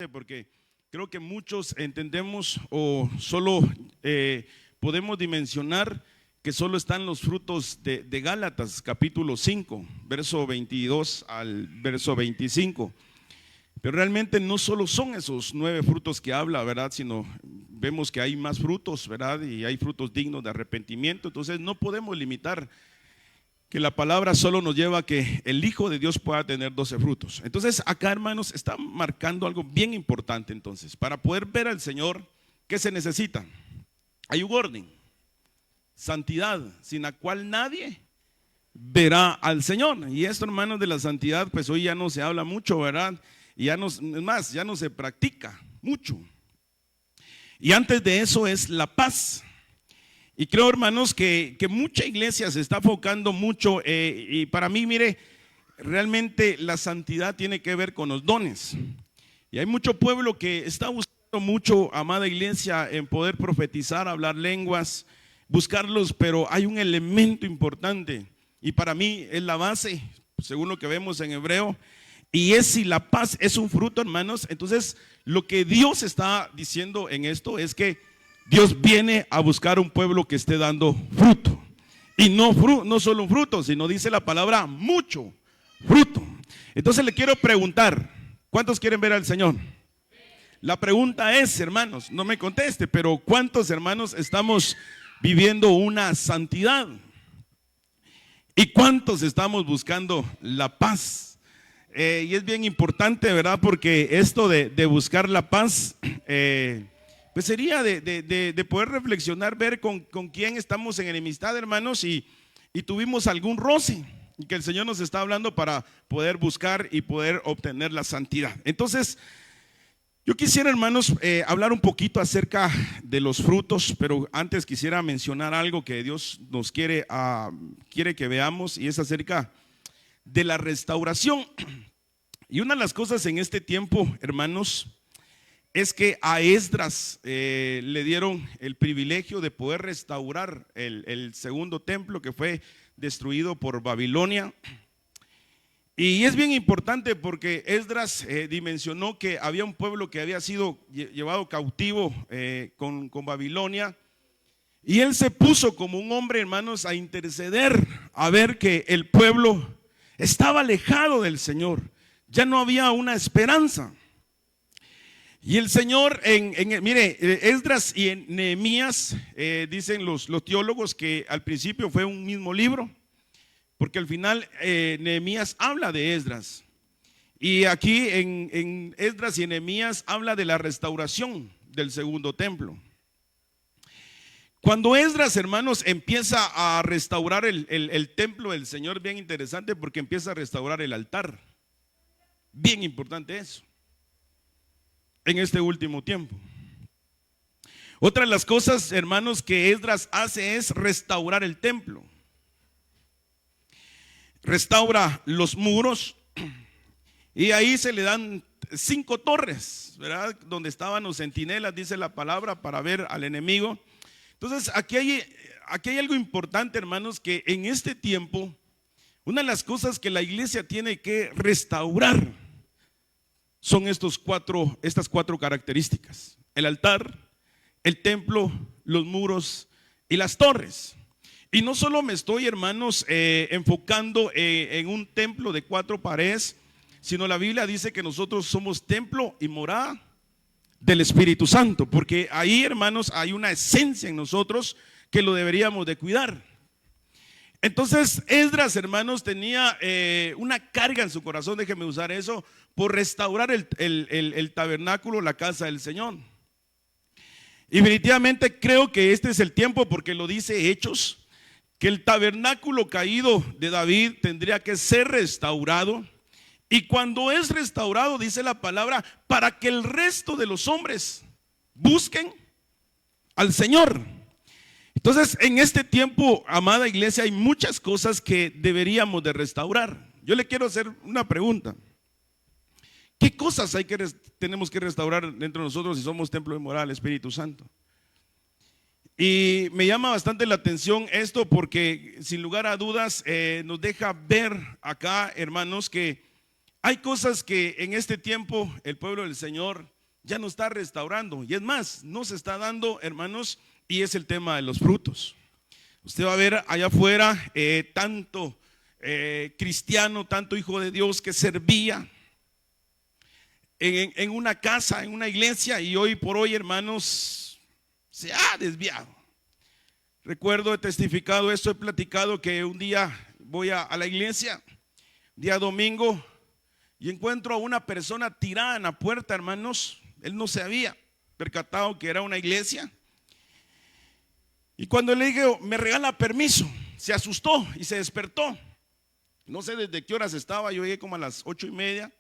porque creo que muchos entendemos o solo podemos dimensionar que solo están los frutos de Gálatas, capítulo 5, verso 22 al verso 25. Pero realmente no solo son esos 9 frutos que habla, ¿verdad? Sino vemos que hay más frutos, ¿verdad? Y hay frutos dignos de arrepentimiento. Entonces no podemos limitar que la palabra solo nos lleva a que el Hijo de Dios pueda tener 12 frutos. Entonces acá, hermanos, está marcando algo bien importante. Entonces, para poder ver al Señor, ¿qué se necesita? Hay un orden: santidad, sin la cual nadie verá al Señor. Y esto, hermanos, de la santidad, pues hoy ya no se habla mucho, ¿verdad? Y ya no, es más, ya no se practica mucho. Y antes de eso es la paz. Y creo, hermanos, que mucha iglesia se está enfocando mucho y para mí, mire, realmente la santidad tiene que ver con los dones. Y hay mucho pueblo que está buscando mucho, amada iglesia, en poder profetizar, hablar lenguas, buscarlos, pero hay un elemento importante y para mí es la base, según lo que vemos en Hebreo, y es si la paz es un fruto, hermanos. Entonces lo que Dios está diciendo en esto es que Dios viene a buscar un pueblo que esté dando fruto. Y no solo un fruto, sino dice la palabra mucho fruto. Entonces le quiero preguntar, ¿cuántos quieren ver al Señor? La pregunta es, hermanos, no me conteste, pero ¿cuántos, hermanos, estamos viviendo una santidad? ¿Y cuántos estamos buscando la paz? Y es bien importante, ¿verdad? Porque esto de buscar la paz, pues sería de poder reflexionar, ver con quién estamos en enemistad, hermanos, y tuvimos algún roce, y que el Señor nos está hablando para poder buscar y poder obtener la santidad. Entonces, yo quisiera, hermanos, hablar un poquito acerca de los frutos, pero antes quisiera mencionar algo que Dios nos quiere que veamos, y es acerca de la restauración. Y una de las cosas en este tiempo, hermanos, es que a Esdras le dieron el privilegio de poder restaurar el segundo templo que fue destruido por Babilonia. Y es bien importante porque Esdras dimensionó que había un pueblo que había sido llevado cautivo con Babilonia. Y él se puso como un hombre, hermanos, a interceder, a ver que el pueblo estaba alejado del Señor. Ya no había una esperanza. Y el Señor, mire, Esdras y Nehemías, dicen los teólogos que al principio fue un mismo libro, porque al final Nehemías habla de Esdras. Y aquí en Esdras y Nehemías habla de la restauración del segundo templo. Cuando Esdras, hermanos, empieza a restaurar el templo del Señor, bien interesante porque empieza a restaurar el altar. Bien importante eso en este último tiempo. Otra de las cosas, hermanos, que Esdras hace es restaurar el templo. Restaura los muros y ahí se le dan 5 torres, ¿verdad? Donde estaban los centinelas, dice la palabra, para ver al enemigo. Entonces aquí hay algo importante, hermanos, que en este tiempo una de las cosas que la iglesia tiene que restaurar son estas 4 características: el altar, el templo, los muros y las torres. Y no solo me estoy, hermanos, enfocando en un templo de 4 paredes, sino la Biblia dice que nosotros somos templo y morada del Espíritu Santo, porque ahí, hermanos, hay una esencia en nosotros que lo deberíamos de cuidar. Entonces Esdras, hermanos, tenía una carga en su corazón, déjeme usar eso, por restaurar el tabernáculo, la casa del Señor. Y definitivamente creo que este es el tiempo, porque lo dice Hechos, que el tabernáculo caído de David tendría que ser restaurado. Y cuando es restaurado, dice la palabra, para que el resto de los hombres busquen al Señor. Entonces, en este tiempo, amada iglesia, hay muchas cosas que deberíamos de restaurar. Yo le quiero hacer una pregunta: ¿qué cosas tenemos que restaurar dentro de nosotros si somos templo de morada del Espíritu Santo? Y me llama bastante la atención esto porque sin lugar a dudas nos deja ver acá, hermanos, que Hay cosas que en este tiempo el pueblo del Señor ya no está restaurando. Y es más, no se está dando, hermanos, y es el tema de los frutos. Usted va a ver allá afuera tanto cristiano, tanto hijo de Dios que servía en una casa, en una iglesia, y hoy por hoy, hermanos, se ha desviado. Recuerdo, he testificado esto, he platicado que un día voy a la iglesia, día domingo, y encuentro a una persona tirada en la puerta, hermanos. Él no se había percatado que era una iglesia. Y cuando le dije, me regala permiso, se asustó y se despertó. No sé desde qué horas estaba, yo llegué como a las 8:30.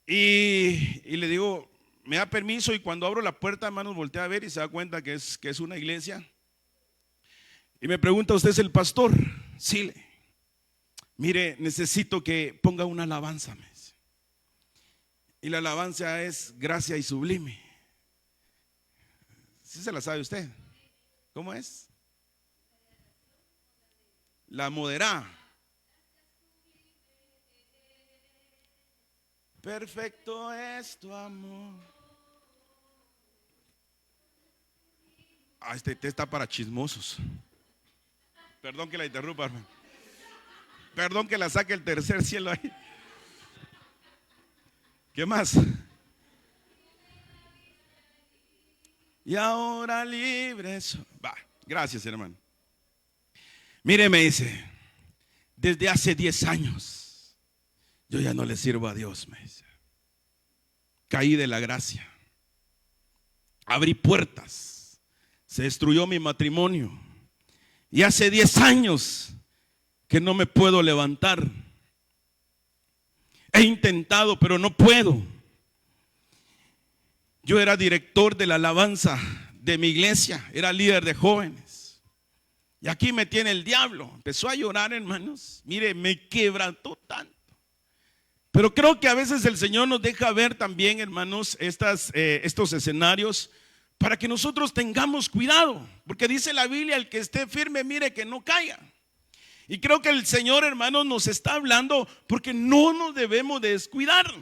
Y le digo, me da permiso, y cuando abro la puerta, hermanos, voltea a ver y se da cuenta que es una iglesia. Y me pregunta, ¿usted es el pastor? Sí. Mire, necesito que ponga una alabanza, me dice. Y la alabanza es gracia y sublime. ¿Sí se la sabe usted? ¿Cómo es? La moderada. Perfecto es tu amor. Este té está para chismosos. Perdón que la interrumpa, hermano. Perdón que la saque el tercer cielo ahí. ¿Qué más? Y ahora libre soy. Va, gracias, hermano. Mire, me dice, desde hace 10 años yo ya no le sirvo a Dios, me dice. Caí de la gracia. Abrí puertas. Se destruyó mi matrimonio. Y hace 10 años que no me puedo levantar. He intentado, pero no puedo. Yo era director de la alabanza de mi iglesia, era líder de jóvenes. Y aquí me tiene el diablo. Empezó a llorar, hermanos. Mire, me quebrantó tanto. Pero creo que a veces el Señor nos deja ver también, hermanos, estos escenarios para que nosotros tengamos cuidado. Porque dice la Biblia, el que esté firme, mire que no caiga. Y creo que el Señor, hermanos, nos está hablando porque no nos debemos de descuidar.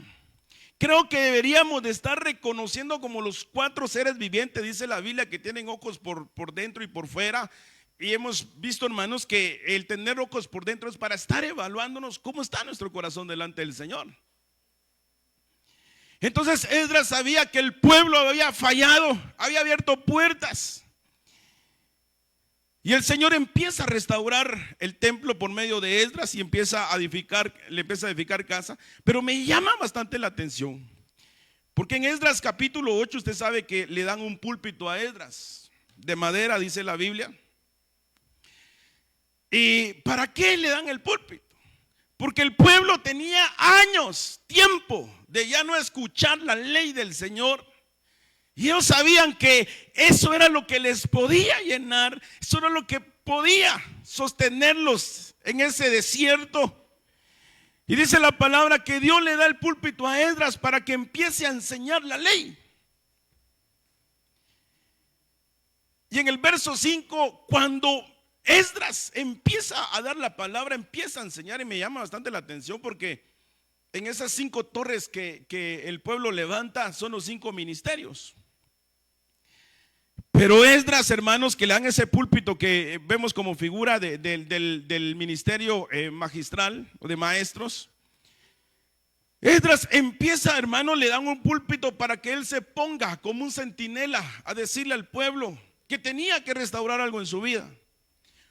Creo que deberíamos de estar reconociendo como los 4 seres vivientes, dice la Biblia, que tienen ojos por dentro y por fuera. Y hemos visto, hermanos, que el tener ojos por dentro es para estar evaluándonos cómo está nuestro corazón delante del Señor. Entonces Esdras sabía que el pueblo había fallado, había abierto puertas. Y el Señor empieza a restaurar el templo por medio de Esdras y empieza a edificar, le empieza a edificar casa. Pero me llama bastante la atención, porque en Esdras capítulo 8 usted sabe que le dan un púlpito a Esdras, de madera, dice la Biblia. ¿Y para qué le dan el púlpito? Porque el pueblo tenía años, tiempo de ya no escuchar la ley del Señor. Y ellos sabían que eso era lo que les podía llenar, eso era lo que podía sostenerlos en ese desierto. Y dice la palabra que Dios le da el púlpito a Esdras para que empiece a enseñar la ley. Y en el verso 5, cuando Esdras empieza a dar la palabra, empieza a enseñar, y me llama bastante la atención porque en esas 5 torres que el pueblo levanta son los 5 ministerios. Pero Esdras, hermanos, que le dan ese púlpito que vemos como figura del ministerio magistral o de maestros. Esdras empieza, hermano, le dan un púlpito para que él se ponga como un centinela a decirle al pueblo que tenía que restaurar algo en su vida.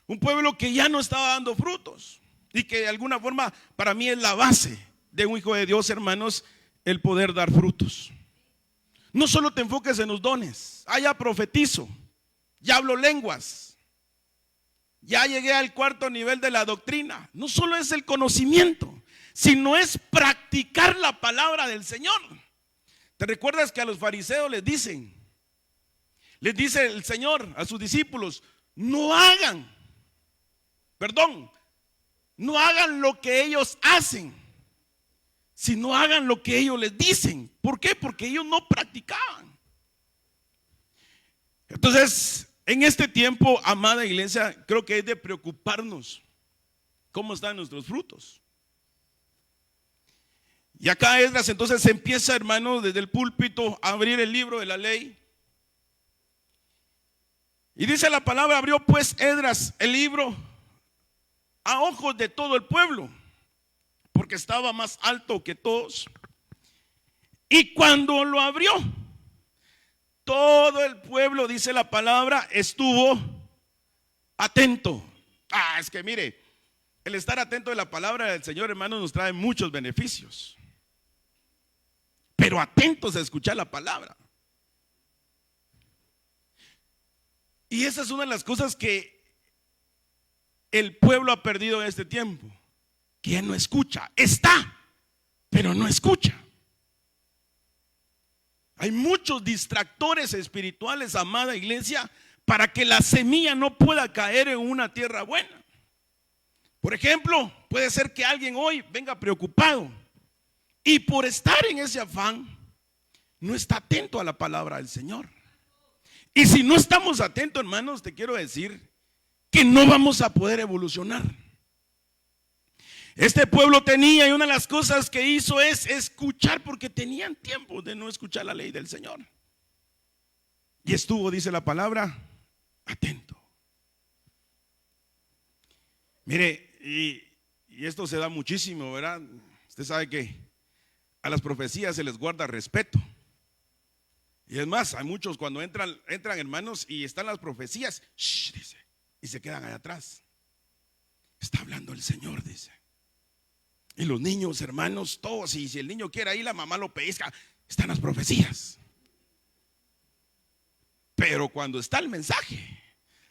Un pueblo que ya no estaba dando frutos y que de alguna forma para mí es la base de un hijo de Dios, hermanos, el poder dar frutos. No solo te enfoques en los dones. Ya profetizo, ya hablo lenguas, ya llegué al 4.º nivel de la doctrina. No solo es el conocimiento, sino es practicar la palabra del Señor. ¿Te recuerdas que a los fariseos les dice el Señor a sus discípulos, no hagan lo que ellos hacen, sino hagan lo que ellos les dicen? ¿Por qué? Porque ellos no practicaban. Entonces, en este tiempo, amada iglesia, creo que es de preocuparnos cómo están nuestros frutos. Y acá Esdras entonces empieza, hermano, desde el púlpito a abrir el libro de la ley. Y dice la palabra: abrió pues Esdras el libro a ojos de todo el pueblo, porque estaba más alto que todos. Y cuando lo abrió, todo el pueblo, dice la palabra, estuvo atento. Es que mire, el estar atento de la palabra del Señor, hermano, nos trae muchos beneficios. Pero atentos a escuchar la palabra. Y esa es una de las cosas que el pueblo ha perdido en este tiempo, que ya no escucha. Está, pero no escucha. Hay muchos distractores espirituales, amada iglesia, para que la semilla no pueda caer en una tierra buena. Por ejemplo, puede ser que alguien hoy venga preocupado y por estar en ese afán no está atento a la palabra del Señor. Y si no estamos atentos, hermanos, te quiero decir que no vamos a poder evolucionar. Este pueblo tenía, y una de las cosas que hizo es escuchar, porque tenían tiempo de no escuchar la ley del Señor. Y estuvo, dice la palabra, atento. Mire, y esto se da muchísimo, ¿verdad? Usted sabe que a las profecías se les guarda respeto. Y es más, hay muchos cuando entran hermanos y están las profecías, dice, y se quedan allá atrás. Está hablando el Señor, dice. Y los niños, hermanos, todos, y si el niño quiere ir, la mamá lo pesca. Están las profecías. Pero cuando está el mensaje,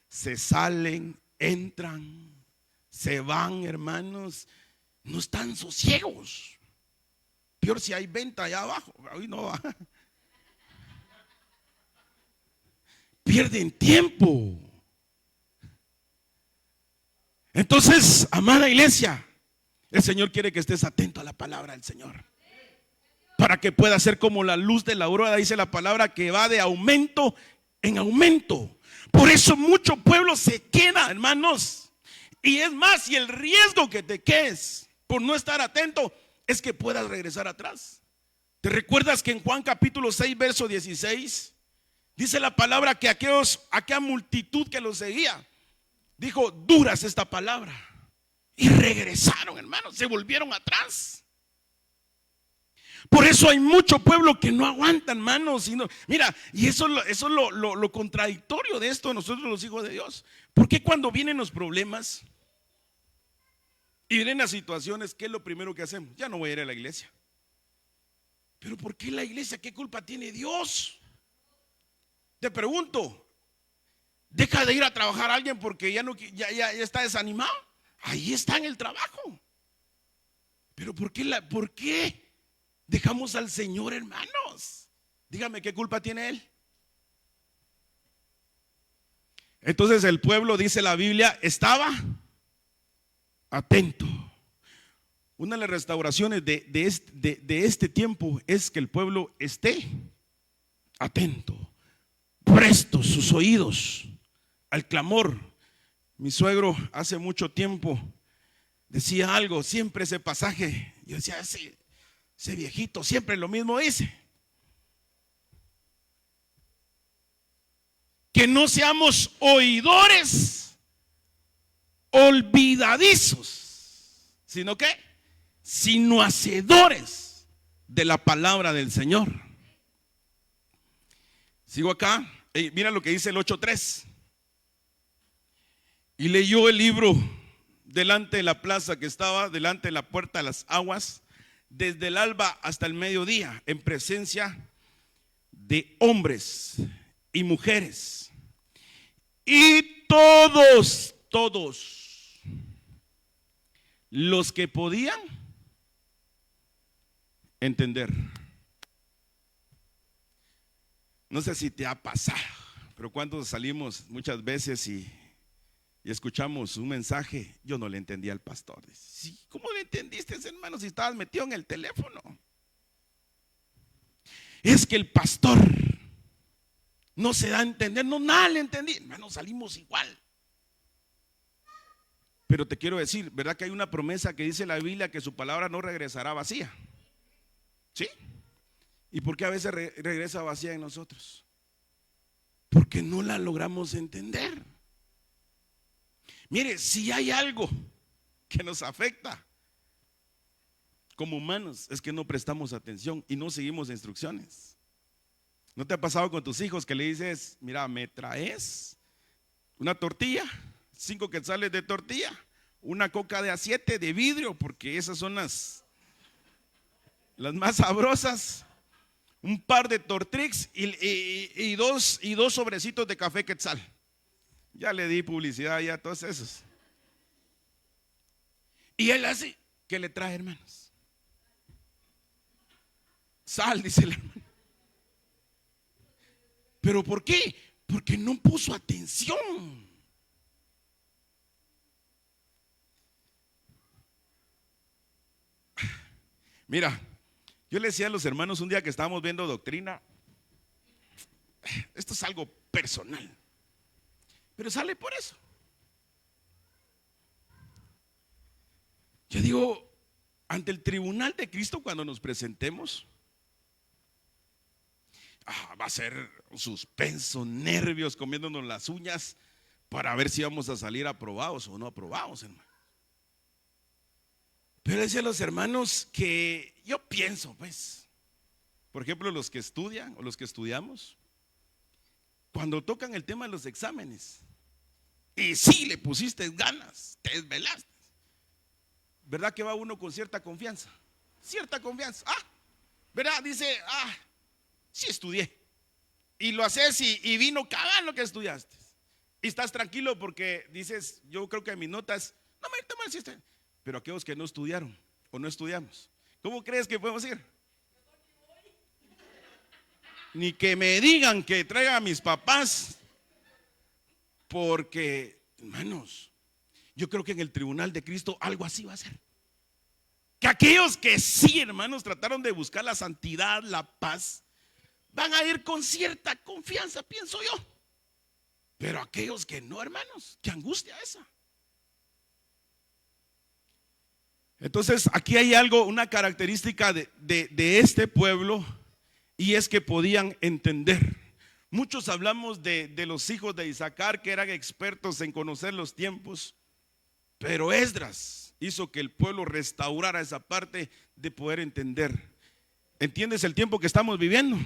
se salen, entran, se van, hermanos. No están sosiegos. Peor si hay venta allá abajo. Hoy no va. Pierden tiempo. Entonces, amada iglesia, el Señor quiere que estés atento a la palabra del Señor, para que pueda ser como la luz de la aurora, dice la palabra, que va de aumento en aumento. Por eso mucho pueblo se queda, hermanos. Y es más, y el riesgo que te quedes por no estar atento es que puedas regresar atrás. ¿Te recuerdas que en Juan capítulo 6, verso 16, dice la palabra que aquella multitud que los seguía, dijo: dura es esta palabra? Y regresaron, hermanos, se volvieron atrás. Por eso hay mucho pueblo que no aguanta, hermanos. Mira, y eso es lo contradictorio de esto, nosotros los hijos de Dios. Porque cuando vienen los problemas y vienen las situaciones, ¿qué es lo primero que hacemos? Ya no voy a ir a la iglesia. ¿Pero por qué la iglesia? ¿Qué culpa tiene Dios? Te pregunto, ¿deja de ir a trabajar a alguien porque ya está desanimado? Ahí está en el trabajo. Pero ¿por qué dejamos al Señor, hermanos? Dígame, ¿qué culpa tiene Él? Entonces el pueblo, dice la Biblia, estaba atento. Una de las restauraciones de este tiempo es que el pueblo esté atento, presto sus oídos al clamor. Mi suegro hace mucho tiempo decía algo, siempre ese pasaje, yo decía, ese viejito siempre lo mismo dice. Que no seamos oidores olvidadizos, sino hacedores de la palabra del Señor. Sigo acá, mira lo que dice el 8:3. Y leyó el libro delante de la plaza que estaba delante de la puerta de las aguas, desde el alba hasta el mediodía, en presencia de hombres y mujeres. Y todos los que podían entender. No sé si te ha pasado, pero cuando salimos muchas veces y escuchamos un mensaje, yo no le entendía al pastor. Sí, ¿cómo le entendiste, hermano, si estabas metido en el teléfono? Es que el pastor no se da a entender, no, nada le entendí. Hermano, salimos igual. Pero te quiero decir, ¿verdad que hay una promesa que dice la Biblia que su palabra no regresará vacía? ¿Sí? ¿Y por qué a veces regresa vacía en nosotros? Porque no la logramos entender. Mire, si hay algo que nos afecta como humanos, es que no prestamos atención y no seguimos instrucciones. ¿No te ha pasado con tus hijos que le dices, mira, me traes una tortilla, 5 quetzales de tortilla, una coca de A7 de vidrio, porque esas son las más sabrosas, un par de Tortrix y dos sobrecitos de café quetzal? Ya le di publicidad ya a todos esos. Y él hace, ¿qué le trae, hermanos? Sal, dice el hermano. ¿Pero por qué? Porque no puso atención. Mira, yo le decía a los hermanos un día que estábamos viendo doctrina, esto es algo personal, pero sale por eso. Yo digo, ante el tribunal de Cristo cuando nos presentemos, va a ser suspenso, nervios, comiéndonos las uñas para ver si vamos a salir aprobados o no aprobados, hermano. Pero decía a los hermanos que yo pienso, pues, por ejemplo, los que estudian o los que estudiamos, cuando tocan el tema de los exámenes, y sí le pusiste ganas, te desvelaste, ¿verdad que va uno con cierta confianza? Cierta confianza. ¿Verdad? Dice, sí estudié. Y lo haces y vino cabal lo que estudiaste. Y estás tranquilo porque dices, yo creo que mis notas, no me irte mal si está. Pero aquellos que no estudiaron o no estudiamos, ¿cómo crees que podemos ir? Ni que me digan que traiga a mis papás. Porque, hermanos, yo creo que en el tribunal de Cristo algo así va a ser. Que aquellos que sí, hermanos, trataron de buscar la santidad, la paz, van a ir con cierta confianza, pienso yo. Pero aquellos que no, hermanos, qué angustia esa. Entonces aquí hay algo, una característica de este pueblo, y es que podían entender. Muchos hablamos de los hijos de Isaacar que eran expertos en conocer los tiempos, pero Esdras hizo que el pueblo restaurara esa parte de poder entender. ¿Entiendes el tiempo que estamos viviendo?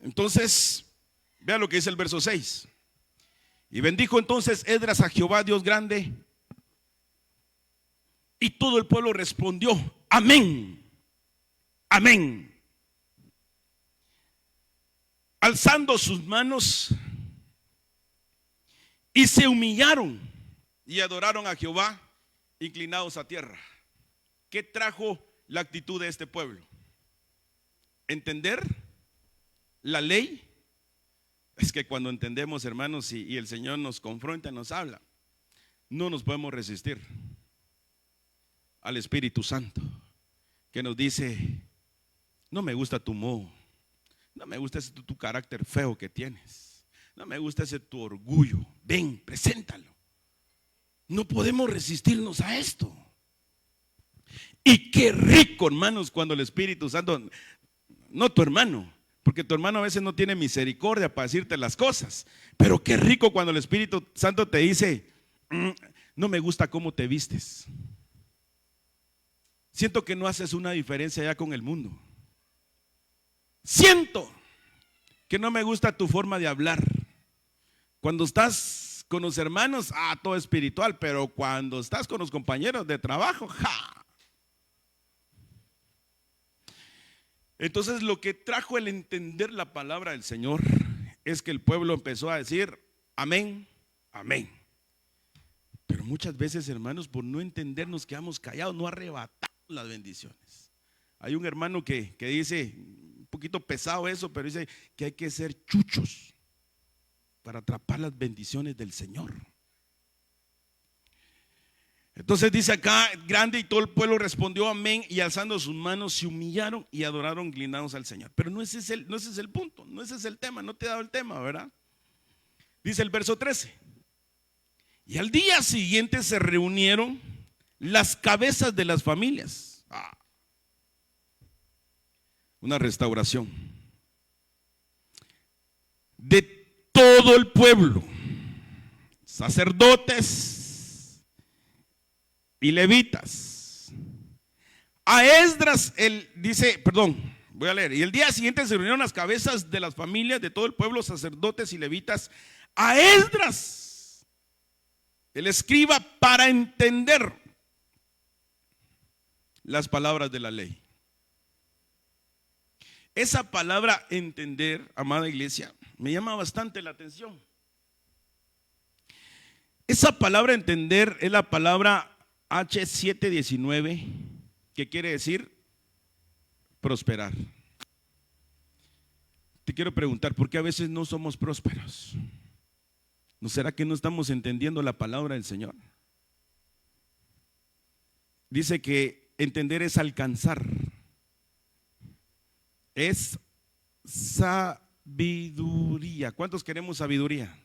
Entonces, vea lo que dice el verso 6. Y bendijo entonces Esdras a Jehová Dios grande, y todo el pueblo respondió, amén, amén, alzando sus manos, y se humillaron y adoraron a Jehová, inclinados a tierra. ¿Qué trajo la actitud de este pueblo? ¿Entender la ley? Es que cuando entendemos, hermanos, y el Señor nos confronta, nos habla, no nos podemos resistir al Espíritu Santo, que nos dice, no me gusta tu modo, no me gusta ese tu carácter feo que tienes, no me gusta ese tu orgullo, ven, preséntalo. No podemos resistirnos a esto. Y qué rico, hermanos, cuando el Espíritu Santo, no tu hermano, porque tu hermano a veces no tiene misericordia para decirte las cosas, pero qué rico cuando el Espíritu Santo te dice, no me gusta cómo te vistes. Siento que no haces una diferencia ya con el mundo. Siento que no me gusta tu forma de hablar. Cuando estás con los hermanos, todo espiritual, pero cuando estás con los compañeros de trabajo, Entonces lo que trajo el entender la palabra del Señor es que el pueblo empezó a decir amén, amén. Pero muchas veces, hermanos, por no entender nos quedamos callados, no arrebatamos las bendiciones. Hay un hermano que dice, un poquito pesado eso, pero dice que hay que ser chuchos para atrapar las bendiciones del Señor. Entonces dice acá, grande, y todo el pueblo respondió amén, y alzando sus manos se humillaron y adoraron inclinados al Señor. Pero no ese es el punto, no ese es el tema, no te he dado el tema, ¿verdad? Dice el verso 13. Y al día siguiente se reunieron las cabezas de las familias. Una restauración de todo el pueblo, sacerdotes y levitas. A Esdras, voy a leer. Y el día siguiente se reunieron las cabezas de las familias de todo el pueblo, sacerdotes y levitas, a Esdras, el escriba, para entender las palabras de la ley. Esa palabra entender, amada iglesia, me llama bastante la atención. Esa palabra entender es la palabra H719, que quiere decir prosperar. Te quiero preguntar, ¿por qué a veces no somos prósperos? ¿No será que no estamos entendiendo la palabra del Señor? Dice que entender es alcanzar, es sabiduría. ¿Cuántos queremos sabiduría?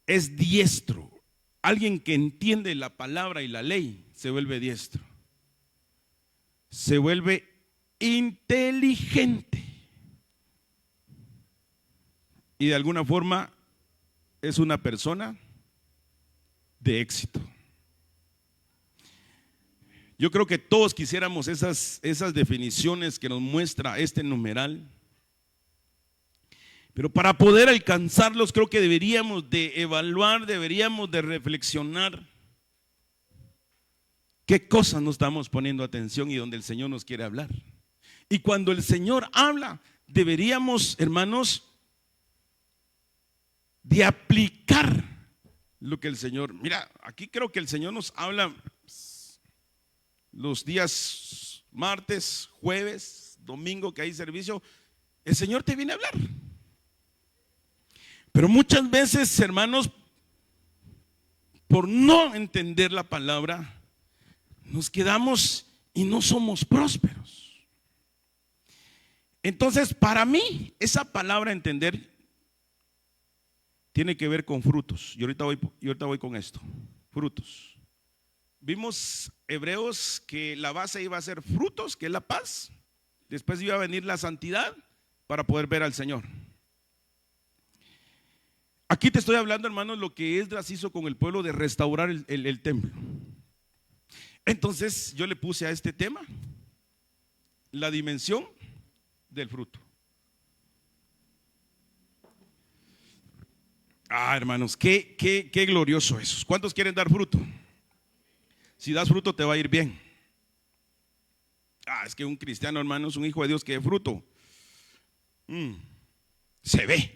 Es diestro. Alguien que entiende la palabra y la ley se vuelve diestro, se vuelve inteligente y de alguna forma es una persona de éxito. Yo creo que todos quisiéramos esas definiciones que nos muestra este numeral, pero para poder alcanzarlos creo que deberíamos de evaluar, deberíamos de reflexionar qué cosas nos estamos poniendo atención y donde el Señor nos quiere hablar. Y cuando el Señor habla, deberíamos, hermanos, de aplicar lo que el Señor, mira, aquí creo que el Señor nos habla los días martes, jueves, domingo que hay servicio, el Señor te viene a hablar. Pero muchas veces, hermanos, por no entender la palabra, nos quedamos y no somos prósperos. Entonces, para mí, esa palabra entender tiene que ver con frutos. Y ahorita voy con esto, frutos. Vimos Hebreos que la base iba a ser frutos, que es la paz. Después iba a venir la santidad para poder ver al Señor. Aquí te estoy hablando, hermanos, lo que Esdras hizo con el pueblo de restaurar el templo. Entonces yo le puse a este tema la dimensión del fruto. Hermanos, qué glorioso eso. ¿Cuántos quieren dar fruto? Si das fruto te va a ir bien. Es que un cristiano, hermanos, un hijo de Dios que dé fruto, se ve.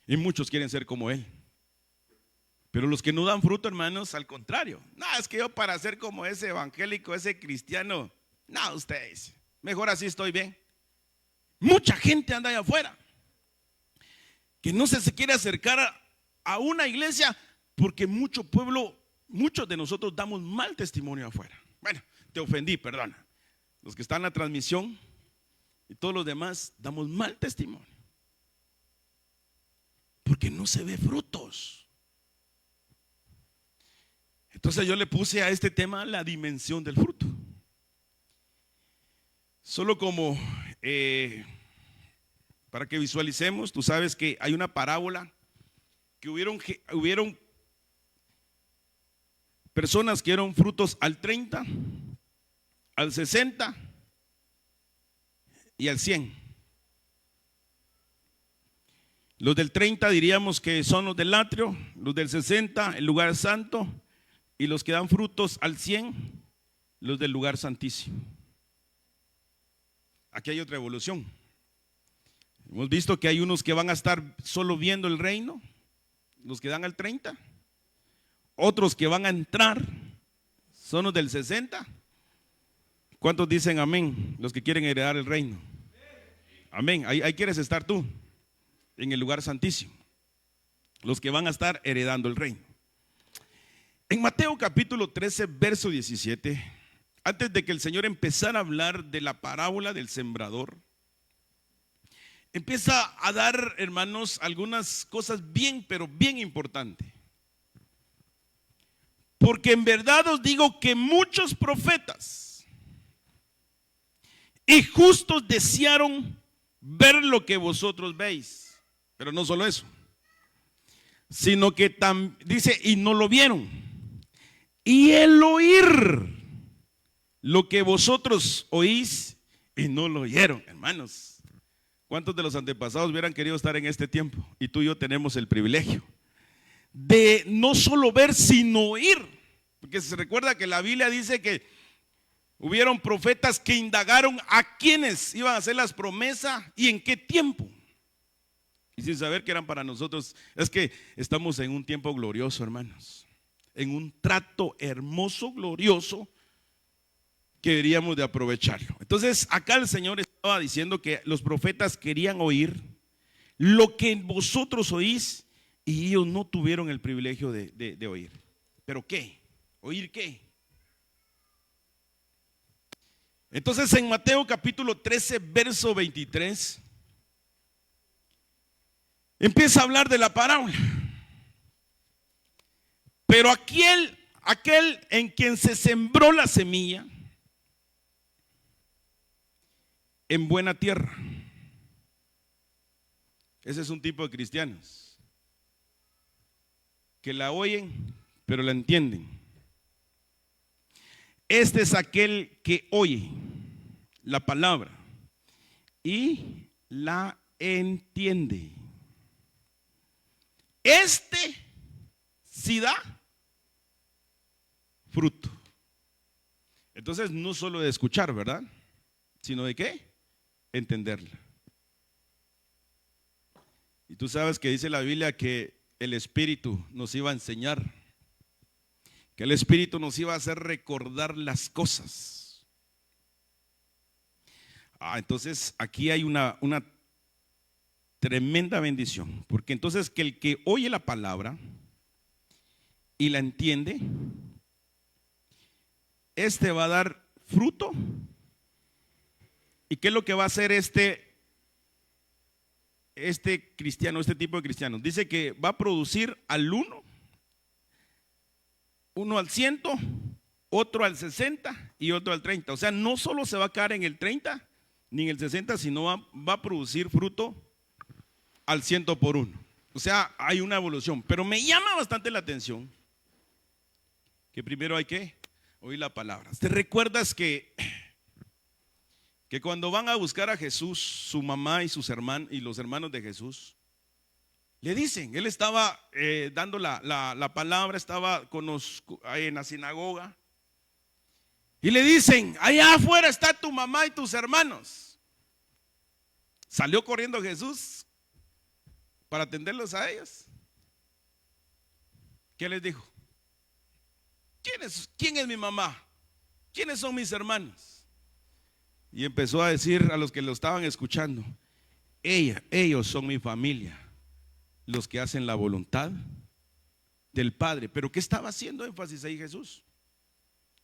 Y muchos quieren ser como él. Pero los que no dan fruto, hermanos, al contrario. Es que yo para ser como ese evangélico, ese cristiano, ustedes, mejor así estoy bien. Mucha gente anda allá afuera que no se quiere acercar a una iglesia porque mucho pueblo, muchos de nosotros damos mal testimonio afuera. Bueno, te ofendí, perdona. Los que están en la transmisión y todos los demás damos mal testimonio porque no se ve frutos. Entonces yo le puse a este tema la dimensión del fruto. Solo como para que visualicemos, tú sabes que hay una parábola que hubieron personas que dieron frutos al 30, al 60 y al 100. Los del 30 diríamos que son los del atrio, los del 60 el lugar santo, y los que dan frutos al 100 los del lugar santísimo. Aquí hay otra evolución. Hemos visto que hay unos que van a estar solo viendo el reino, los que dan al 30. Otros que van a entrar son los del 60. ¿Cuántos dicen amén? Los que quieren heredar el reino. Amén. Ahí quieres estar tú, en el lugar santísimo. Los que van a estar heredando el reino. En Mateo capítulo 13, verso 17, antes de que el Señor empezara a hablar de la parábola del sembrador, empieza a dar, hermanos, algunas cosas bien, pero bien importantes. Porque en verdad os digo que muchos profetas y justos desearon ver lo que vosotros veis. Pero no solo eso, sino que dice, y no lo vieron. Y el oír lo que vosotros oís y no lo oyeron. Hermanos, ¿cuántos de los antepasados hubieran querido estar en este tiempo? Y tú y yo tenemos el privilegio de no solo ver, sino oír. Porque se recuerda que la Biblia dice que hubieron profetas que indagaron a quienes iban a hacer las promesas y en qué tiempo. Y sin saber que eran para nosotros. Es que estamos en un tiempo glorioso, hermanos. En un trato hermoso, glorioso, que deberíamos de aprovecharlo. Entonces acá el Señor estaba diciendo que los profetas querían oír lo que vosotros oís y ellos no tuvieron el privilegio de oír. ¿Pero qué? ¿Oír qué? Entonces en Mateo capítulo 13 verso 23 empieza a hablar de la parábola. Pero aquel en quien se sembró la semilla en buena tierra. Ese es un tipo de cristianos que la oyen, pero la entienden. Este es aquel que oye la palabra y la entiende. Este sí da fruto. Entonces no solo de escuchar, ¿verdad? Sino de qué? Entenderla. Y tú sabes que dice la Biblia que el Espíritu nos iba a enseñar, que el Espíritu nos iba a hacer recordar las cosas. Entonces aquí hay una tremenda bendición, porque entonces que el que oye la palabra y la entiende, este va a dar fruto. ¿Y qué es lo que va a hacer este cristiano, este tipo de cristianos? Dice que va a producir al 1 al 100, otro al 60 y otro al 30. O sea, no solo se va a quedar en el 30 ni en el 60, sino va a producir fruto al 100 por 1. O sea, hay una evolución. Pero me llama bastante la atención que primero hay que oír la palabra. ¿Te recuerdas que cuando van a buscar a Jesús, su mamá y sus hermanos y los hermanos de Jesús le dicen, él estaba dando la palabra, estaba en la sinagoga, y le dicen, allá afuera está tu mamá y tus hermanos. Salió corriendo Jesús para atenderlos a ellos. ¿Qué les dijo? ¿Quién es mi mamá? ¿Quiénes son mis hermanos? Y empezó a decir a los que lo estaban escuchando, ellos son mi familia, los que hacen la voluntad del Padre. Pero ¿qué estaba haciendo énfasis ahí Jesús?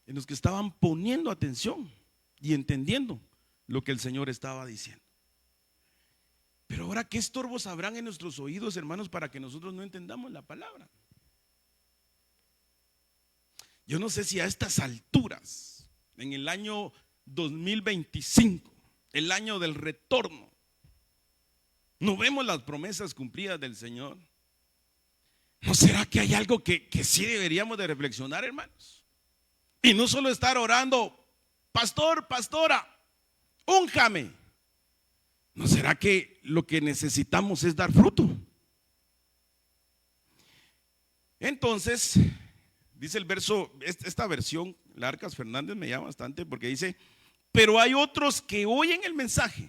En los que estaban poniendo atención y entendiendo lo que el Señor estaba diciendo. Pero ahora, ¿qué estorbos habrán en nuestros oídos, hermanos, para que nosotros no entendamos la palabra? Yo no sé si a estas alturas, en el año 2025, el año del retorno, no vemos las promesas cumplidas del Señor. ¿No será que hay algo que sí deberíamos de reflexionar, hermanos? Y no solo estar orando, pastor, pastora, únjame. ¿No será que lo que necesitamos es dar fruto? Entonces, dice el verso, esta versión, la Arcas Fernández, me llama bastante porque dice, pero hay otros que oyen el mensaje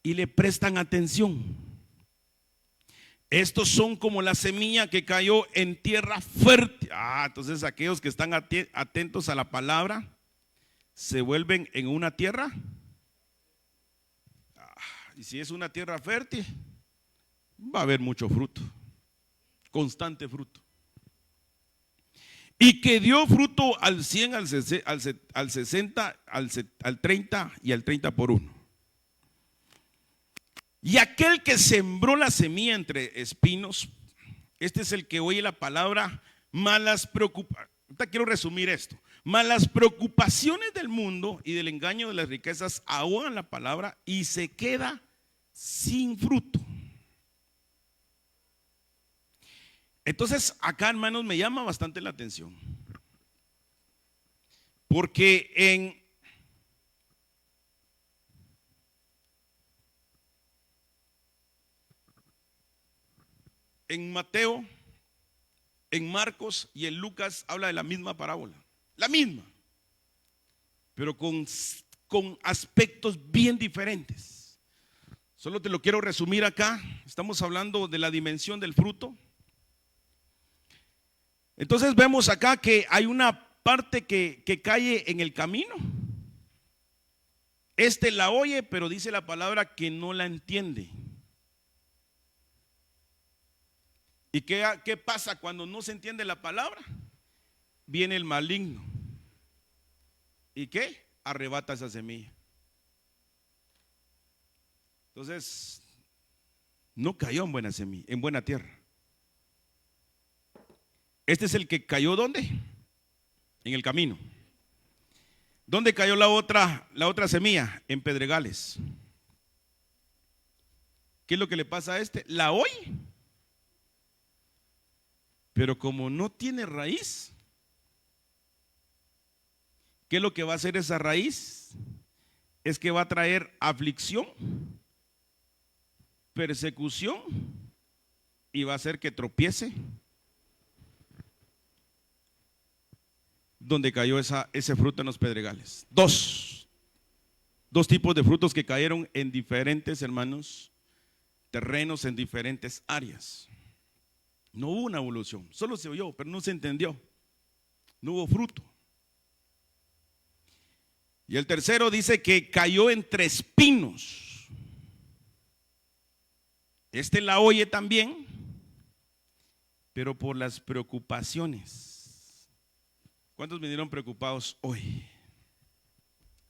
y le prestan atención. Estos son como la semilla que cayó en tierra fértil. Entonces aquellos que están atentos a la palabra se vuelven en una tierra. Y si es una tierra fértil, va a haber mucho fruto, constante fruto. Y que dio fruto al 100, al 60, al 30 y al 30 por 1. Y aquel que sembró la semilla entre espinos, este es el que oye la palabra, Malas preocupaciones. Quiero resumir esto. Malas preocupaciones del mundo y del engaño de las riquezas ahogan la palabra y se queda sin fruto. Entonces, acá, hermanos, me llama bastante la atención. Porque en Mateo, en Marcos y en Lucas habla de la misma parábola. La misma. Pero con aspectos bien diferentes. Solo te lo quiero resumir acá. Estamos hablando de la dimensión del fruto. Entonces vemos acá que hay una parte que cae en el camino. La oye, pero dice la palabra que no la entiende. ¿Y qué pasa cuando no se entiende la palabra? Viene el maligno. ¿Y qué? Arrebata esa semilla. Entonces, no cayó en buena semilla, en buena tierra. Este es el que cayó, ¿dónde? En el camino. ¿Dónde cayó la otra semilla? En pedregales. ¿Qué es lo que le pasa a este? La oye, pero como no tiene raíz, ¿qué es lo que va a hacer esa raíz? Es que va a traer aflicción, persecución y va a hacer que tropiece donde cayó ese fruto en los pedregales. Dos tipos de frutos que cayeron en diferentes, hermanos, terrenos, en diferentes áreas. No hubo una evolución, solo se oyó, pero no se entendió. No hubo fruto. Y el tercero dice que cayó entre espinos. La oye también, pero por las preocupaciones. ¿Cuántos vinieron preocupados hoy?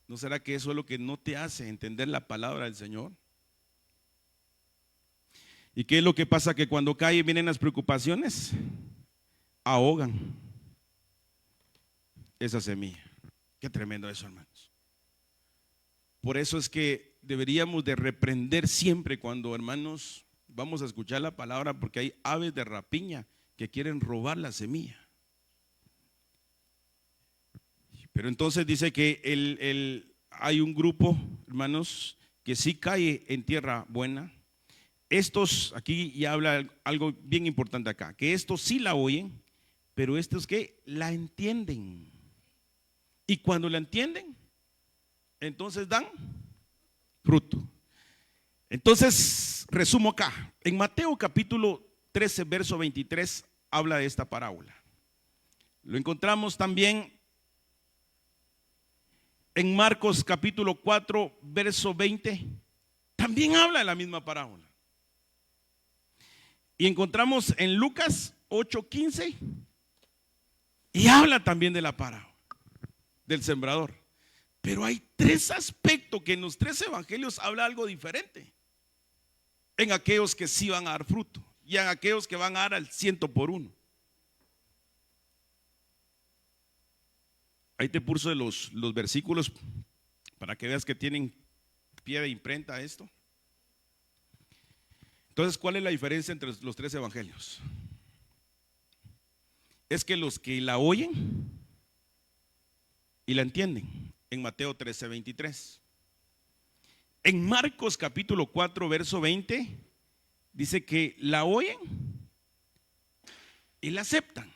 ¿No será que eso es lo que no te hace entender la palabra del Señor? ¿Y qué es lo que pasa? Que cuando cae y vienen las preocupaciones, ahogan esa semilla. Qué tremendo eso, hermanos. Por eso es que deberíamos de reprender siempre cuando, hermanos, vamos a escuchar la palabra, porque hay aves de rapiña que quieren robar la semilla. Pero entonces dice que hay un grupo, hermanos, que sí cae en tierra buena. Estos, aquí ya habla algo bien importante acá, que estos sí la oyen, pero estos que la entienden. Y cuando la entienden, entonces dan fruto. Entonces, resumo acá. En Mateo capítulo 13, verso 23, habla de esta parábola. Lo encontramos también en Marcos capítulo 4, verso 20. También habla de la misma parábola. Y encontramos en Lucas 8:15 y habla también de la parábola del sembrador. Pero hay tres aspectos que en los tres evangelios habla algo diferente. En aquellos que sí van a dar fruto y en aquellos que van a dar al 100%. Ahí te puse los versículos para que veas que tienen pie de imprenta esto. Entonces, ¿cuál es la diferencia entre los tres evangelios? Es que los que la oyen y la entienden, en Mateo 13, 23. En Marcos capítulo 4, verso 20, dice que la oyen y la aceptan.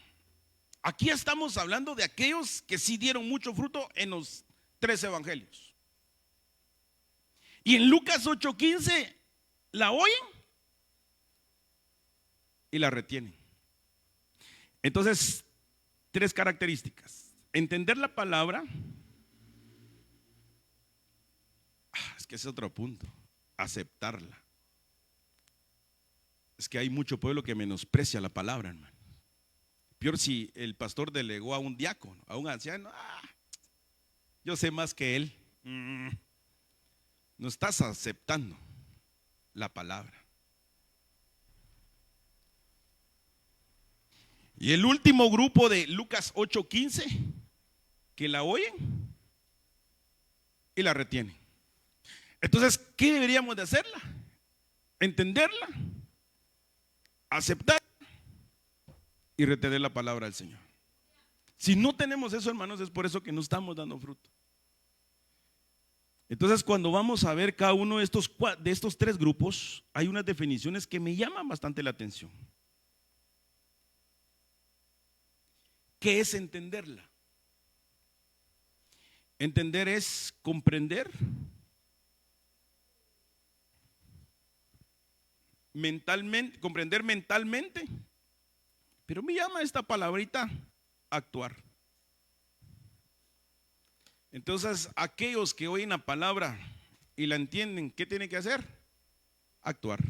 Aquí estamos hablando de aquellos que sí dieron mucho fruto en los tres evangelios. Y en Lucas 8:15 la oyen y la retienen. Entonces, tres características: entender la palabra. Es que ese es otro punto. Aceptarla. Es que hay mucho pueblo que menosprecia la palabra, hermano. Peor si el pastor delegó a un diácono, a un anciano. Yo sé más que él. No estás aceptando la palabra. Y el último grupo de Lucas 8:15, que la oyen y la retienen. Entonces, ¿qué deberíamos de hacerla? Entenderla, aceptar y retener la palabra del Señor. Si no tenemos eso, hermanos, es por eso que no estamos dando fruto. Entonces, cuando vamos a ver cada uno de estos tres grupos, hay unas definiciones que me llaman bastante la atención. ¿Qué es entenderla? Entender es comprender mentalmente, pero me llama esta palabrita actuar. Entonces, aquellos que oyen la palabra y la entienden, ¿qué tienen que hacer? Actuar.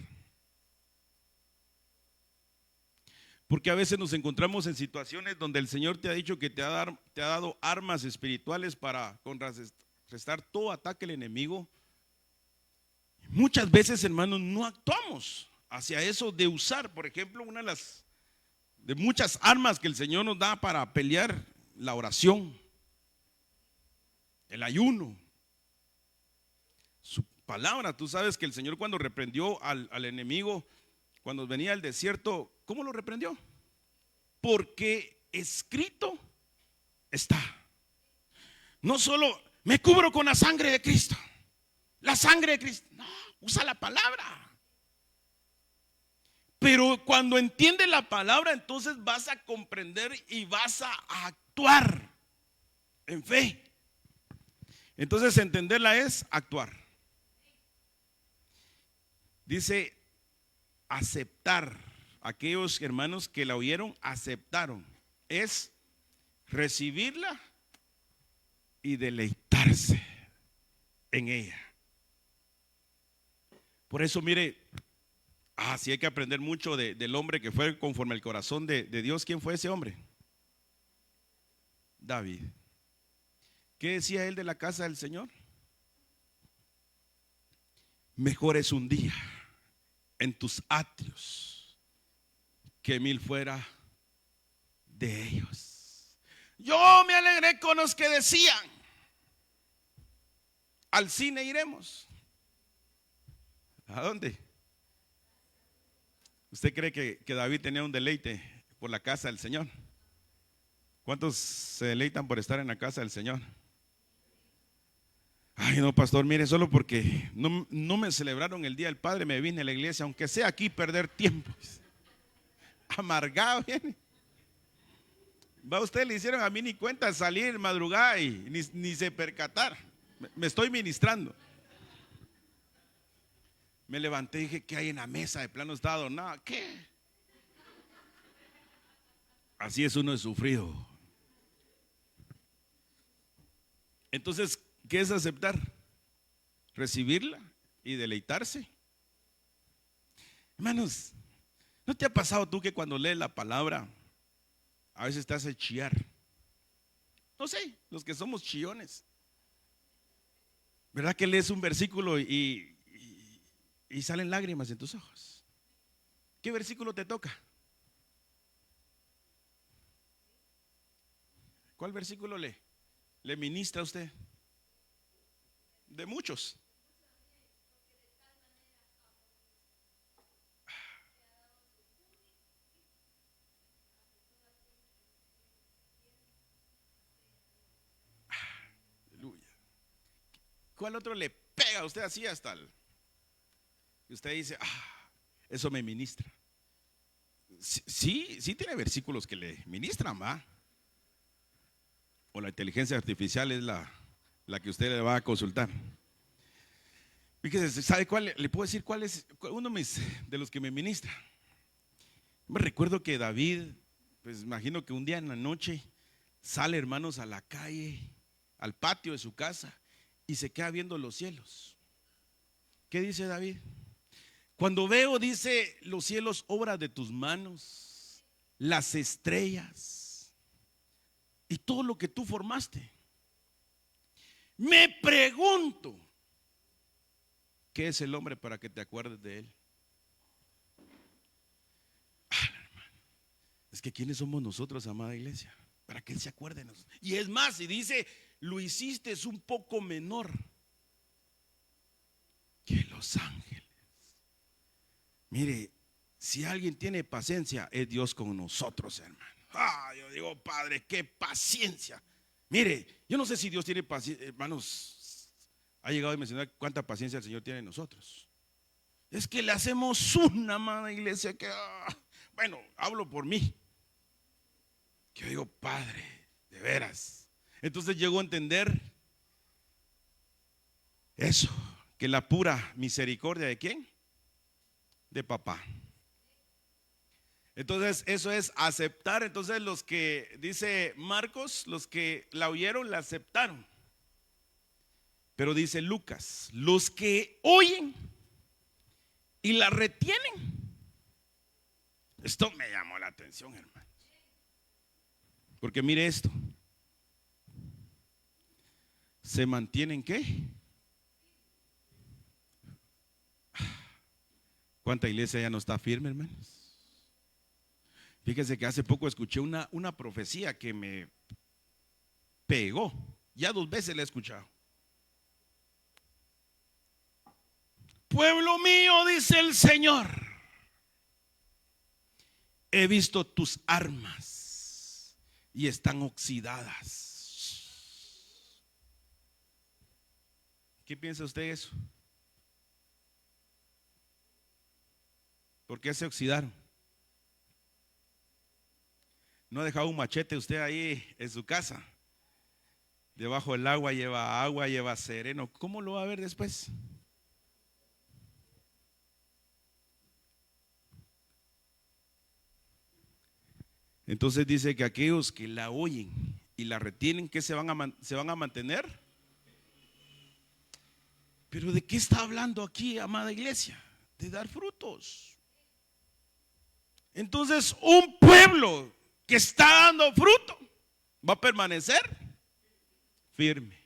Porque a veces nos encontramos en situaciones donde el Señor te ha dicho que te ha dado armas espirituales para contrarrestar todo ataque del enemigo. Muchas veces, hermanos, no actuamos hacia eso de usar, por ejemplo, una de muchas armas que el Señor nos da para pelear: la oración, el ayuno, su palabra. Tú sabes que el Señor, cuando reprendió al enemigo, cuando venía al desierto, ¿cómo lo reprendió? Porque escrito está. No solo me cubro con la sangre de Cristo, la sangre de Cristo. No, usa la palabra. Pero cuando entiendes la palabra, entonces vas a comprender y vas a actuar en fe. Entonces, entenderla es actuar. Dice aceptar. Aquellos hermanos que la oyeron, aceptaron. Es recibirla y deleitarse en ella. Por eso, mire, sí hay que aprender mucho del hombre que fue conforme al corazón de Dios. ¿Quién fue ese hombre? David. ¿Qué decía él de la casa del Señor? Mejor es un día en tus atrios que 1000 fuera de ellos. Yo me alegré con los que decían: al cine iremos. ¿A dónde? ¿Usted cree que David tenía un deleite por la casa del Señor? ¿Cuántos se deleitan por estar en la casa del Señor? Ay, no, pastor, mire, solo porque no me celebraron el Día del Padre, me vine a la iglesia, aunque sea aquí perder tiempo. Amargado viene. Va, usted le hicieron a mí ni cuenta salir madrugada y ni se percatar. Me estoy ministrando. Me levanté y dije: ¿qué hay en la mesa? De plano estado, nada, ¿qué? Así es uno de sufrido. Entonces, ¿qué es aceptar? Recibirla y deleitarse. Hermanos, ¿no te ha pasado tú que cuando lees la palabra a veces te hace chillar? No sé, los que somos chillones, ¿verdad que lees un versículo y salen lágrimas en tus ojos? ¿Qué versículo te toca? ¿Cuál versículo le ministra a usted? De muchos. Aleluya. ¿Cuál otro le pega a usted así hasta y usted dice: eso me ministra? Sí tiene versículos que le ministran, ¿va? O la inteligencia artificial es la que usted le va a consultar. Fíjese, ¿sabe cuál? Le puedo decir cuál es uno de los que me ministra. Me recuerdo que David, pues imagino que un día en la noche sale, hermanos, a la calle, al patio de su casa, y se queda viendo los cielos. ¿Qué dice David? Cuando veo, dice, los cielos, obra de tus manos, las estrellas y todo lo que tú formaste, me pregunto: ¿qué es el hombre para que te acuerdes de él? Es que ¿quiénes somos nosotros, amada iglesia? Para que Él se acuerde de nosotros. Y es más, y dice, lo hiciste es un poco menor que los ángeles. Mire, si alguien tiene paciencia, es Dios con nosotros, hermano. Yo digo, Padre, qué paciencia. Mire, yo no sé si Dios tiene paciencia, hermanos. Ha llegado a mencionar cuánta paciencia el Señor tiene en nosotros. Es que le hacemos una, amada iglesia, que bueno, hablo por mí. Que yo digo, Padre, de veras. Entonces llego a entender eso, que la pura misericordia ¿de quién? De papá. Entonces eso es aceptar. Entonces los que, dice Marcos, los que la oyeron la aceptaron. Pero dice Lucas, los que oyen y la retienen. Esto me llamó la atención, hermano. Porque mire esto. ¿Se mantienen qué? ¿Cuánta iglesia ya no está firme, hermanos? Fíjense que hace poco escuché una profecía que me pegó. Ya 2 veces la he escuchado. Pueblo mío, dice el Señor, he visto tus armas y están oxidadas. ¿Qué piensa usted de eso? ¿Por qué se oxidaron? ¿No ha dejado un machete usted ahí en su casa? Debajo del agua, lleva sereno. ¿Cómo lo va a ver después? Entonces dice que aquellos que la oyen y la retienen, ¿qué se van a mantener? Pero ¿de qué está hablando aquí, amada iglesia? De dar frutos. Entonces un pueblo que está dando fruto va a permanecer firme.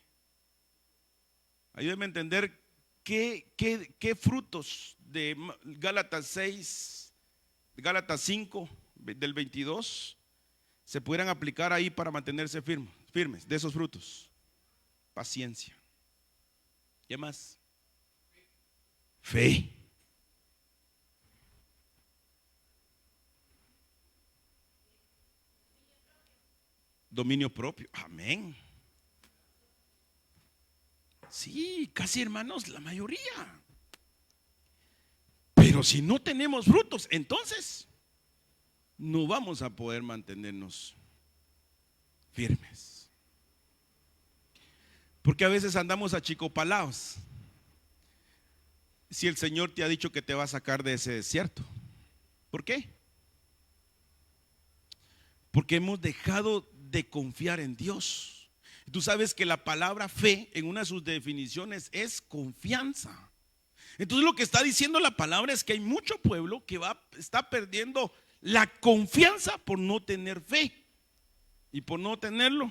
Ayúdenme a entender qué frutos de Gálatas 6, Gálatas 5 del 22 se pudieran aplicar ahí para mantenerse firmes de esos frutos. Paciencia. ¿Qué más? Fe. Dominio propio. Amén. Sí, casi hermanos, la mayoría. Pero si no tenemos frutos, entonces no vamos a poder mantenernos firmes. Porque a veces andamos achicopalados. Si el Señor te ha dicho que te va a sacar de ese desierto, ¿por qué? Porque hemos dejado de confiar en Dios. Tú sabes que la palabra fe en una de sus definiciones es confianza. Entonces lo que está diciendo la palabra es que hay mucho pueblo que está perdiendo la confianza por no tener fe. Y por no tenerlo,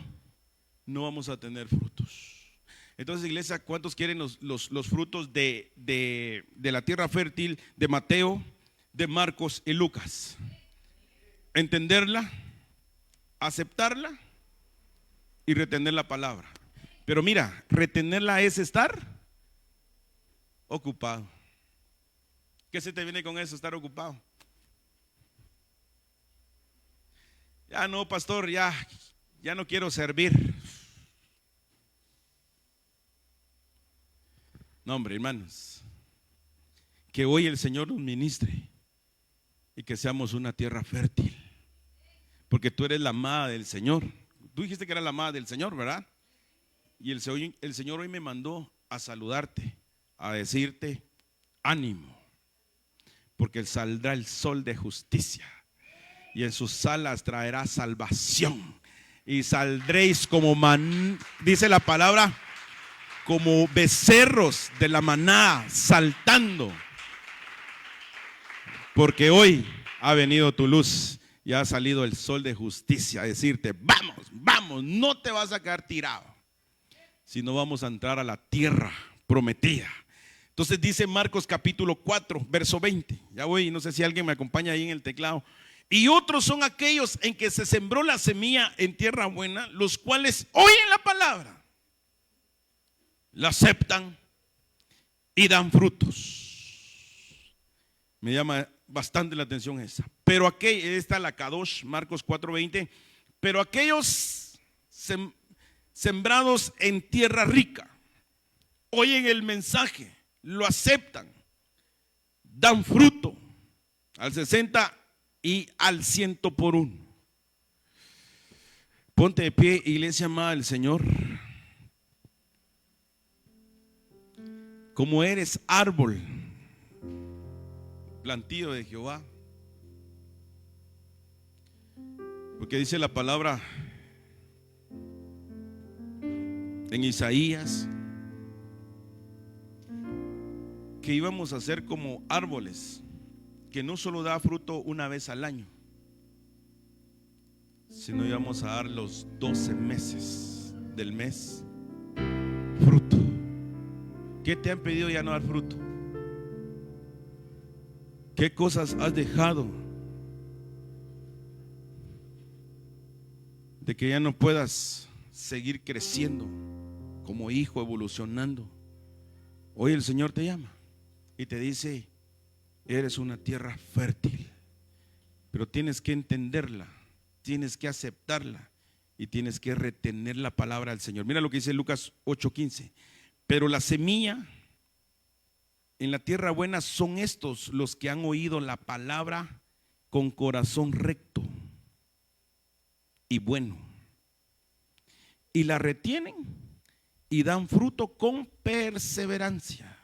no vamos a tener frutos. Entonces, iglesia, ¿cuántos quieren los frutos de la tierra fértil de Mateo, de Marcos y Lucas? Entenderla, aceptarla y retener la palabra. Pero mira, retenerla es estar ocupado. ¿Qué se te viene con eso, estar ocupado? Ya no, pastor, ya no quiero servir. No, hombre, hermanos, que hoy el Señor nos ministre y que seamos una tierra fértil, porque tú eres la amada del Señor. Tú dijiste que era la amada del Señor, ¿verdad? Y el Señor hoy me mandó a saludarte, a decirte ánimo, porque saldrá el sol de justicia y en sus alas traerá salvación y saldréis como dice la palabra, como becerros de la manada saltando, porque hoy ha venido tu luz y ha salido el sol de justicia a decirte vamos, no te vas a quedar tirado, sino vamos a entrar a la tierra prometida. Entonces dice Marcos capítulo 4 verso 20, ya voy, no sé si alguien me acompaña ahí en el teclado. Y otros son aquellos en que se sembró la semilla en tierra buena, los cuales oyen la palabra, la aceptan y dan frutos. Me llama bastante la atención esa. Pero esta la Kadosh, Marcos 4:20. Pero aquellos sembrados en tierra rica, oyen el mensaje, lo aceptan, dan fruto al 60 y al 100 por uno. Ponte de pie, iglesia amada del Señor. Como eres árbol plantío de Jehová, porque dice la palabra en Isaías que íbamos a ser como árboles que no solo da fruto una vez al año, sino íbamos a dar los 12 meses del mes fruto. ¿Qué te han pedido ya no dar fruto? ¿Qué cosas has dejado de que ya no puedas seguir creciendo como hijo, evolucionando? Hoy el Señor te llama y te dice: eres una tierra fértil, pero tienes que entenderla, tienes que aceptarla y tienes que retener la palabra del Señor. Mira lo que dice Lucas 8:15. Pero la semilla en la tierra buena son estos los que han oído la palabra con corazón recto y bueno, y la retienen y dan fruto con perseverancia.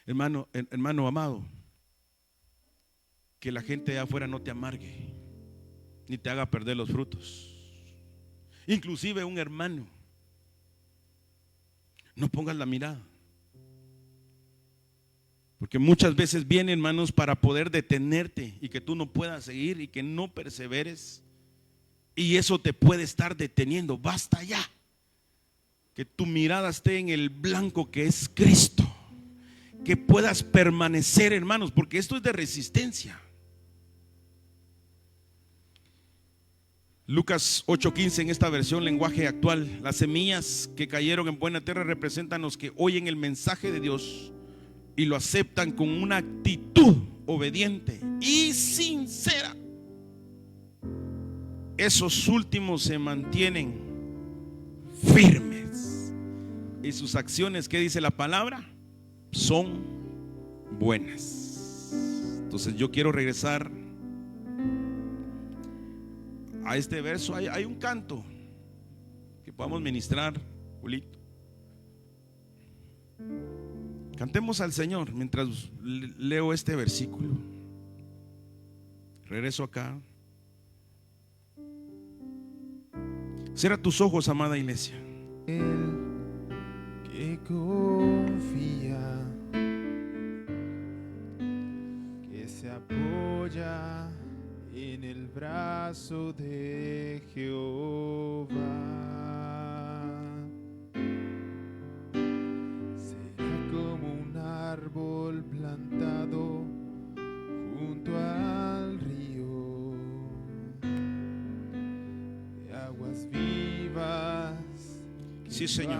Hermano amado, que la gente de afuera no te amargue ni te haga perder los frutos. Inclusive un hermano, no pongas la mirada, porque muchas veces vienen, hermanos, para poder detenerte y que tú no puedas seguir y que no perseveres, y eso te puede estar deteniendo. Basta ya que tu mirada esté en el blanco que es Cristo, que puedas permanecer, hermanos, porque esto es de resistencia. Lucas 8:15 en esta versión lenguaje actual. Las semillas que cayeron en buena tierra representan los que oyen el mensaje de Dios y lo aceptan con una actitud obediente y sincera. Esos últimos se mantienen firmes y sus acciones, ¿qué dice la palabra? Son buenas. Entonces yo quiero regresar a este verso. Hay un canto que podamos ministrar, Julito. Cantemos al Señor mientras leo este versículo. Regreso acá. Cierra tus ojos, amada iglesia. El que confía, que se apoya en el brazo de Jehová, será como un árbol plantado junto al río, de aguas vivas. Sí, Señor.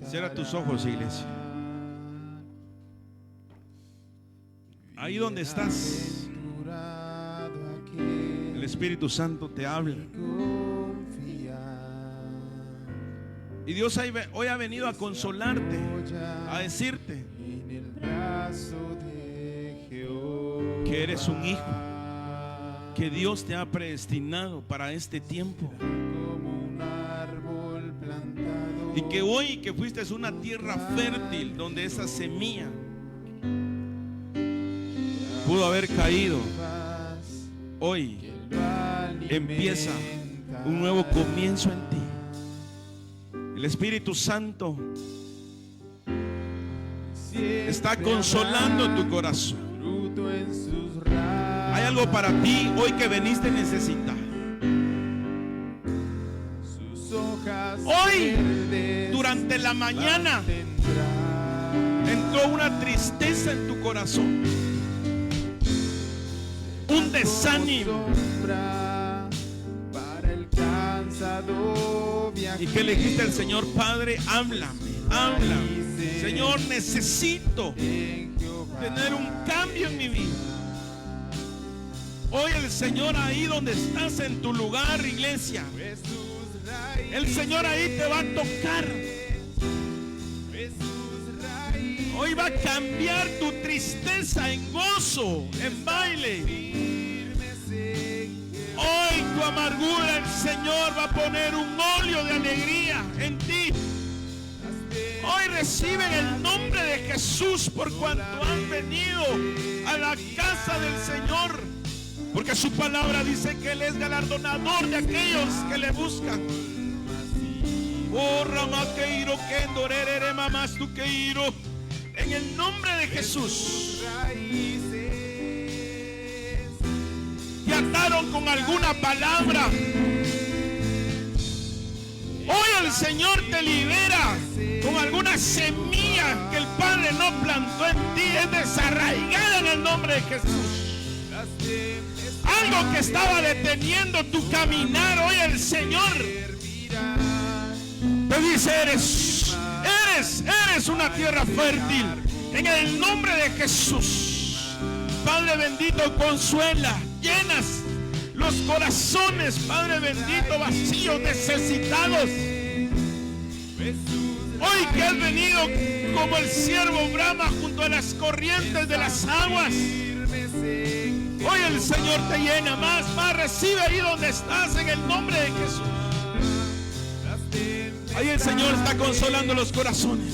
Cierra tus ojos, iglesia. Ahí donde estás, el Espíritu Santo te habla. Y Dios hoy ha venido a consolarte, a decirte que eres un hijo, que Dios te ha predestinado para este tiempo, y que hoy que fuiste una tierra fértil donde esa semilla pudo haber caído, hoy empieza un nuevo comienzo en ti. El Espíritu Santo está consolando tu corazón. Hay algo para ti hoy que veniste a necesitar. Hoy, durante la mañana, entró una tristeza en tu corazón, un un desánimo. Sombra para el cansado Y que le dijiste al Señor: Padre, háblame, háblame. Señor, necesito tener un cambio en mi vida. Hoy el Señor, ahí donde estás en tu lugar, iglesia, el Señor ahí te va a tocar. Hoy va a cambiar tu tristeza en gozo, en baile. Hoy tu amargura, el Señor va a poner un óleo de alegría en ti. Hoy reciben el nombre de Jesús por cuanto han venido a la casa del Señor, porque su palabra dice que Él es galardonador de aquellos que le buscan. Oh, Ramaqueiro, Kendorere, Mamás, tu Queiro, en el nombre de Jesús. Te ataron con alguna palabra. Hoy el Señor te libera con alguna semilla que el Padre no plantó en ti. Es desarraigada en el nombre de Jesús. Algo que estaba deteniendo tu caminar, hoy el Señor te dice: eres una tierra fértil. En el nombre de Jesús. Padre bendito, consuela, llenas los corazones, Padre bendito, vacíos, necesitados. Hoy que has venido como el ciervo brama junto a las corrientes de las aguas, hoy el Señor te llena más. Recibe ahí donde estás en el nombre de Jesús. Ahí el Señor está consolando los corazones.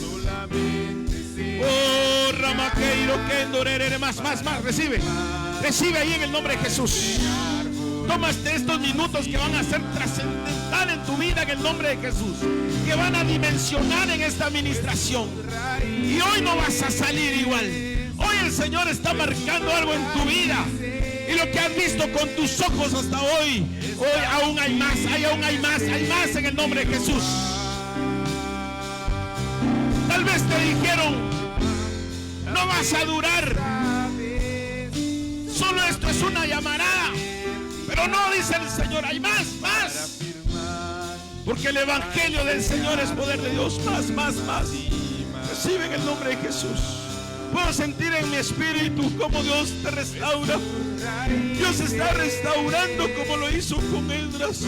Oh, Ramaqueiro, Kendorere, más, recibe ahí en el nombre de Jesús. Tómate estos minutos que van a ser trascendental en tu vida en el nombre de Jesús, que van a dimensionar en esta administración. Y hoy no vas a salir igual. Hoy el Señor está marcando algo en tu vida. Y lo que has visto con tus ojos hasta hoy, aún hay más, hay más en el nombre de Jesús. Tal vez te dijeron: no vas a durar, solo esto es una llamarada. Pero no, dice el Señor, hay más. Porque el evangelio del Señor es poder de Dios. Más. Recibe en el nombre de Jesús. Puedo sentir en mi espíritu cómo Dios te restaura. Dios está restaurando como lo hizo con Esdras.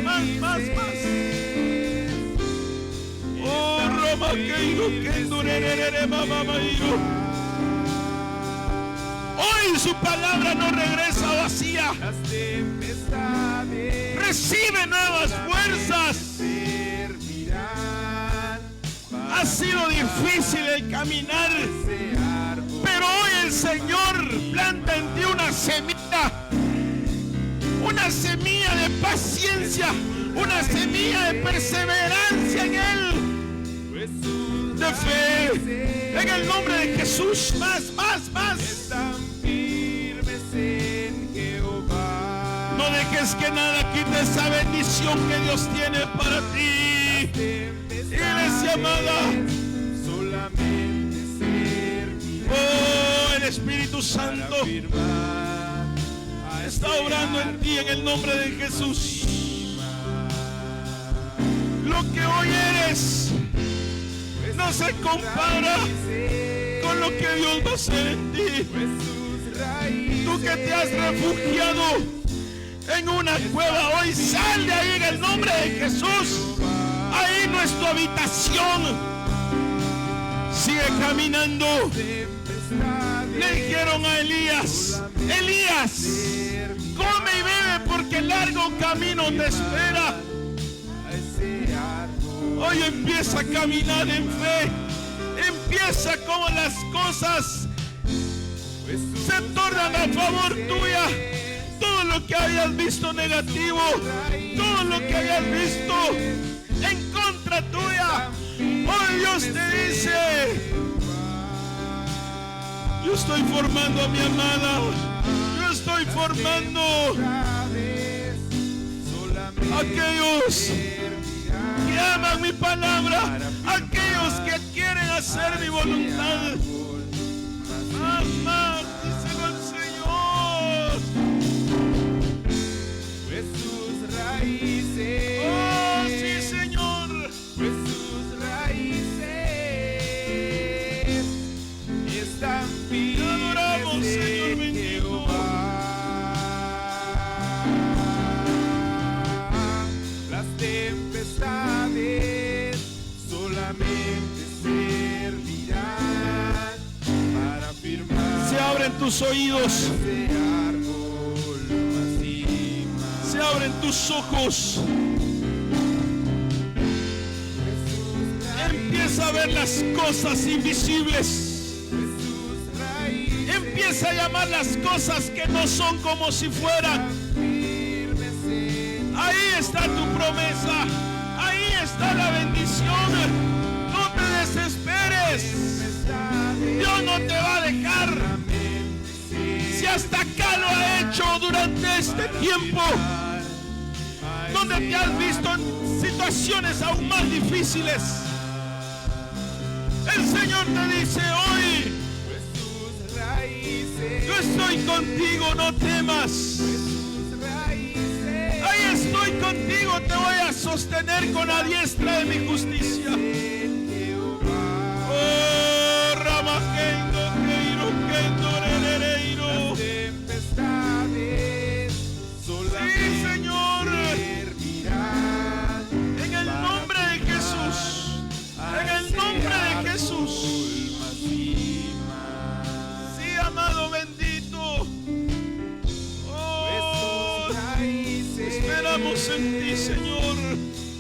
Más. Oh, Roma, que endurerere, mamamairo. Hoy su palabra no regresa vacía. Recibe nuevas fuerzas. Ha sido difícil el caminar, pero hoy el Señor planta en ti una semilla de paciencia, una semilla de perseverancia en Él, de fe, en el nombre de Jesús. Más. No dejes que nada quite esa bendición que Dios tiene para ti, iglesia amada. Oh, el Espíritu Santo está obrando en ti en el nombre de Jesús. Lo que hoy eres no se compara con lo que Dios va a hacer en ti. Tú que te has refugiado en una cueva, hoy sal de ahí en el nombre de Jesús. Ahí no es tu habitación. Sigue caminando. Le dijeron a Elías: come y bebe porque el largo camino te espera. Hoy empieza a caminar en fe. Empieza como las cosas se tornan a favor tuya. Todo lo que hayas visto negativo, todo lo que hayas visto en contra tuya, hoy Dios te dice: yo estoy formando a mi amada. Yo estoy formando a aquellos que aman mi palabra, aquellos que quieren hacer mi voluntad. Más, díselo al Señor. tus oídos, ese árbol más y más. se abren tus ojos. Empieza a ver las cosas invisibles. Jesús, raíces Empieza a llamar las cosas que no son como si fueran. firmes en Ahí está tu promesa. Ahí está la bendición. No te desesperes. tempestades. Dios no te va a dejar. Si hasta acá lo ha hecho durante este tiempo, donde te has visto en situaciones aún más difíciles, el Señor te dice hoy: Sus raíces, yo estoy contigo, no temas. sus raíces, Ahí estoy contigo, te voy a sostener con la diestra de mi justicia. en Jehová. Oh, Ramaquendo, Keiro, Kendo, Rerereiro. Tempestades Sí, Señor. servirán En el nombre de Jesús. En el nombre de Jesús. más y más. Sí, amado bendito. Oh, Sus raíces, esperamos en ti, Señor.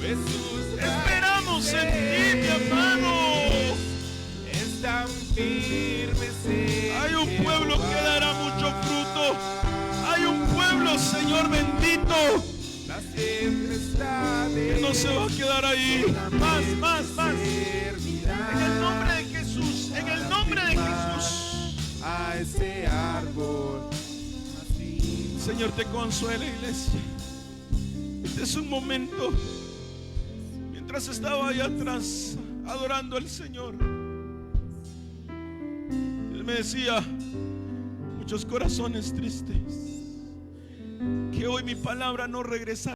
sus Esperamos en ti, mi hermano. están firmes en Hay un pueblo que Jehová. dará mucho fruto. Hay un pueblo, Señor bendito, Las tempestades que no se va a quedar ahí. Más. En el nombre de Jesús. En el nombre de Jesús. a ese árbol. Así Señor te consuela, iglesia. Este es un momento. Mientras estaba allá atrás adorando al Señor, Él me decía: muchos corazones tristes, que hoy mi palabra no regresará.